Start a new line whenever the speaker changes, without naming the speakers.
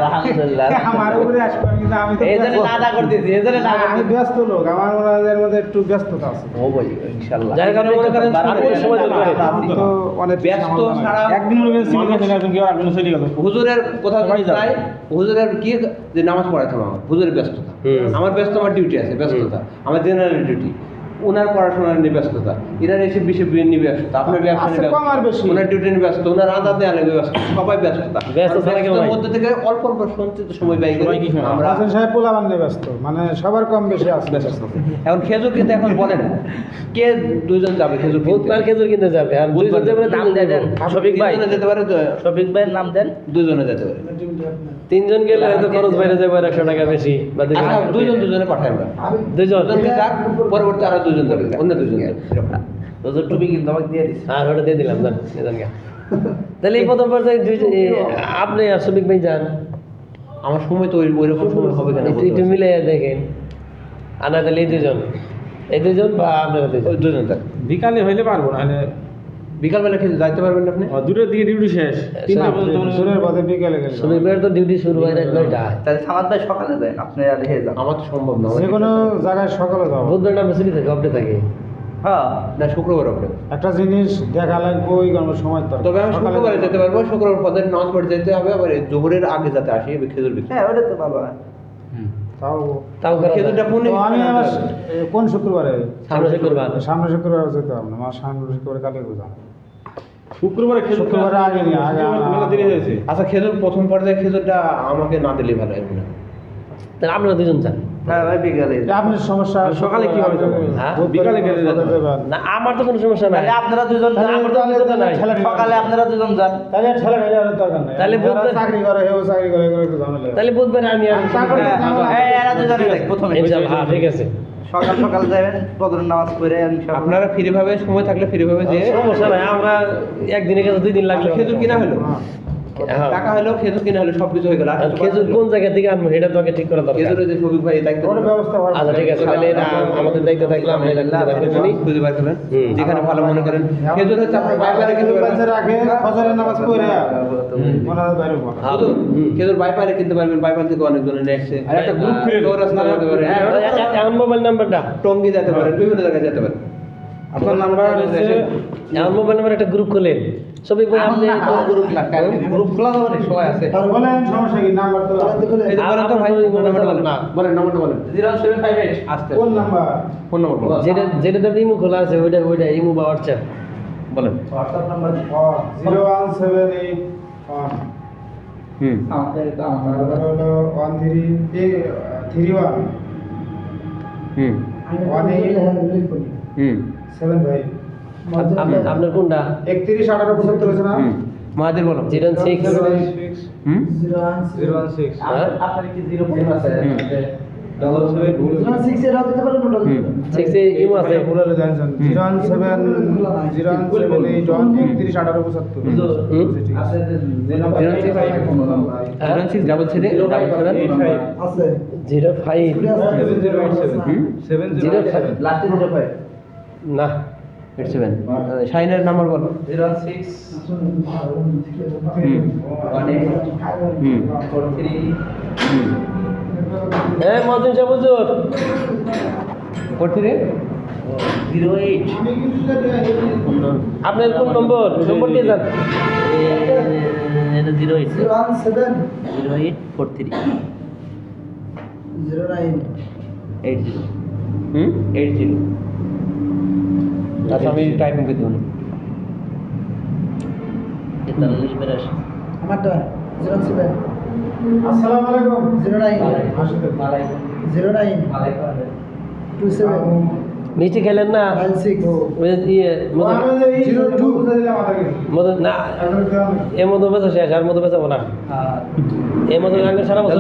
আলহামদুলিল্লাহ
আমার উপরে আসবে কিন্তু আমি তো
এই জন্য না করতেছি এই জন্য না
আমি ব্যস্ত লোক, আমার মনের মধ্যে একটু ব্যস্ততা আছে।
ও ভাই ইনশাআল্লাহ
যার কারণে মনে করেন সময় দিতে পারি।
আমি তো অনেক
ব্যস্ত ছাড়া
একদিন মনে করেন সিনেমা থেকে আসবেন, কি আর একদিন চলে গেল।
হুজুরের কথা
সবাই যাবে।
চাই, হুজুরের কি যে নামাজ পড়াইতে হবে, হুজুরের ব্যস্ততা, আমার ব্যস্ত, আমার ডিউটি আছে ব্যস্ততা, আমার জেনারেল ডিউটি, ওনার পড়াশোনার নিয়ে ব্যস্ততা, এনার এসে বিষয় নিয়ে ব্যস্ততা, আপনার ব্যবসা নিয়ে
কম আর বেশি।
ওনার ডিউটি নিয়ে ব্যস্ত, ওনার আদাত দেওয়া নিয়ে ব্যস্ত, সবাই ব্যস্ততা।
ব্যস্ত ছাড়া কেউ নাই।
মধ্যে থেকে অল্প অল্প সঞ্চিত সময় ব্যয় করে আমরা
হাসান সাহেব পোলাবান নিয়ে ব্যস্ত, মানে সবার কম বেশি আছে
ব্যস্ত। এখন খেজুর কিন্তু এখন বলেন কে দুইজন যাবে খেজুর কিনতে?
বুধবার খেজুর কিনতে যাবে আর দুইজন যাবে
নাম
তিনজন
দেন।
যাবে। শফিক ভাই,
তিনজনে যেতে পারে,
শফিক ভাইয়ের নাম দেন।
দুজনে যেতে পারে।
তিনজন গেলে হয়তো খরচ বাইরে যাবে 100 টাকা বেশি বা
আচ্ছা, দুজনে পাঠাই আমরা।
দুজন
দুজনকে যাক, পরবর্তী আরো দুজন যাবে, অন্য দুজন যাবে।
হুজুর টুপি কিন্তু আমাকে দিয়ে দিছে।
হ্যাঁ ওটা দিয়ে দিলাম যান দুজনকে। তাহলে এই প্রথম পর্যায়ে আপনি আর শফিক ভাই যান,
আমার সময় তো ওই রকম সময় হবে কেন?
একটু মিলে দেখেন। আনা তাহলে এই দুজন বা আপনারা দুজন।
ওই দুজন যাক।
বিকালে হইলে পারবো না, হলে
বিকালবেলা খেতে যাইতে পারবেন না আপনি?
দুটোর দিকে ডিউটি শেষ, তিনটা পর্যন্ত সুরের বাদে বিকালে গেলে
শফিক ভাইয়ের তো ডিউটি শুরু হয় রাত 9টায়।
তাহলে সামাদ ভাই সকালে দেন, আপনি আর হে যান।
আমার তো সম্ভব না।
যে কোনো জায়গায় সকালে যাবো।
বুধবার না ছুটি থাকে, অফডে থাকে।
হ্যাঁ,
না, শুক্রবার হবে।
একটা জিনিস দেখা লাগবে, ওই গরমের সময় তো
তবে আমি শুক্রবারে যেতে পারবো, শুক্রবার পরে নামাজ পড়ে যেতে হবে, আবার জোহরের আগে যাতে আসি খেজুর বিক্রি।
হ্যাঁ ওটা তো ভালো হয়।
তাও করা যায়।
খেজুরটা কোন
তো আমি আবার কোন শুক্রবারে?
সামনে শুক্রবার।
সামনে শুক্রবারে যেতে হবে না, আমার সামনে শুক্রবারে কালী পূজা।
শুক্রবারে
শুক্রবারে আগে নিয়ে আগে
মেলা দেরি হয়েছে।
আচ্ছা, খেজুর প্রথম পর্যায়ে খেজুরটা আমাকে না দিলে ভালো হয় না?
তাহলে আপনারা দুজন যান।
হ্যাঁ ভাই বিকালে।
আপনার সমস্যা
সকালে কিভাবে যাবো?
হ্যাঁ?
বিকালে গেলে যেতে হবে।
না আমার তো কোনো সমস্যা নাই।
তাহলে আপনারা দুজন যান।
তাহলে
আমার তো অসুবিধা নাই।
ছেলে-
সকালে আপনারা দুজন যান।
তাহলে ঠেলা ঠেলা আর দরকার নাই।
তাহলে
যারা
বুধবার-
চাকরি করে, হেও চাকরি করে, এগুলো একটু ঝামেলা।
তাহলে বুধবার আমি আর
হ্যাঁ, এরা দুজনে যাক প্রথমে।
ইনশাআল্লাহ, হ্যাঁ, ঠিক আছে।
সকাল সকাল যাবেন, ফজরের নামাজ পড়ে ইনশাআল্লাহ।
আপনারা ফ্রি ভাবে সময় থাকলে ফ্রি ভাবে যে
সমস্যা নাই, আমরা একদিনের কাছে 2 দিন লাগলে
খেজুর কিনা হলো,
হ্যাঁ।
টাকা হলো, খেজুর কিনা হলো, সবকিছু হয়ে গেল। আর
আর খেজুর কোন জায়গা থেকে আনবো এটা তো আগে ঠিক করা দরকার।
খেজুরের যে শফিক ভাই দায়িত্ব
ওর ব্যবস্থা ভালো।
আচ্ছা ঠিক আছে, তাহলে এটা আমাদের দায়িত্ব থাকলো, আমরা এটা খুঁজে বের করে নিই।
খুঁজে বার করেন
হুম।
যেখানে ভালো মনে করেন। খেজুর হচ্ছে আপনার বাইপারে কিনতে পারবেন।
বাজারে আগে ফজরের নামাজ পড়ে মনে হয় বাইরে পড়া।
হ্যাঁ,
শুধু খেজুর বাইপারে কিনতে পারবেন, বাইপার থেকে অনেকজনে নিয়ে আসছে। আর একটা গ্রুপ খুলে চৌরাস্তা যেতে পারেন,
এখন মোবাইল নাম্বারটা,
টঙ্গী যেতে পারেন, বিভিন্ন জায়গায় যেতে পারেন।
আপনার নাম্বার হচ্ছে
এখন মোবাইল নাম্বার একটা গ্রুপ খোলেন। সবই বলে আপনি তো
গ্রুপ খোলা যাবে না, সবাই আছে।
বলেন সমস্যা কি, নাম্বার তো
এই যে বলেন তো ভাই, নাম্বারটা বলেন। না, বলেন নাম্বারটা বলেন।
0758
আসতে
কোন নাম্বার?
ফোন নাম্বার বলেন।
যেটা ইমো খোলা আছে ওইটা ইমো বা হোয়াটসঅ্যাপ।
বলেন।
WhatsApp নাম্বার
01781
হুম।
আমাদের তো আমার
হলো 1331
হুম।
187 ভাই।
আপনার কোনটা?
311875 হয়েছে না?
হুম। মাহাদির বলো।
06
হুম।
016
হ্যাঁ?
আপনার কি 0 ফোন আছে?
হুম।
06 এর রাতে পারেন ওটা।
হুম।
6 এ ইমো আছে।
ভুলে জানেন 01781
হুম?
আছে যে
06 ডাবল 3 ডাবল 7
আছে
05
হুম।
05
লাস্টে 05
না
87 শাইনের নাম্বার বলো।
06
হুম।
18
হুম।
43
হুম।
এই মদিন সাহেব হুজুর,
43
08
আপনার কোন নম্বর দিয়ে যান।
এটা 08
017
08 43
09
80
হুম।
80
আচ্ছা, আমি টাইপিং করতে পারি।
এটা লিখবেন।
আমারটা 07
আসসালামু আলাইকুম।
09
মালাইকুম
09
মালাইকুম
27
মিষ্টি খেলেন না?
96
ওই যে মধু না, এর মধ্যে বেচা শেষ, আর মধু বেচাবো না। এই মধু সারা বছর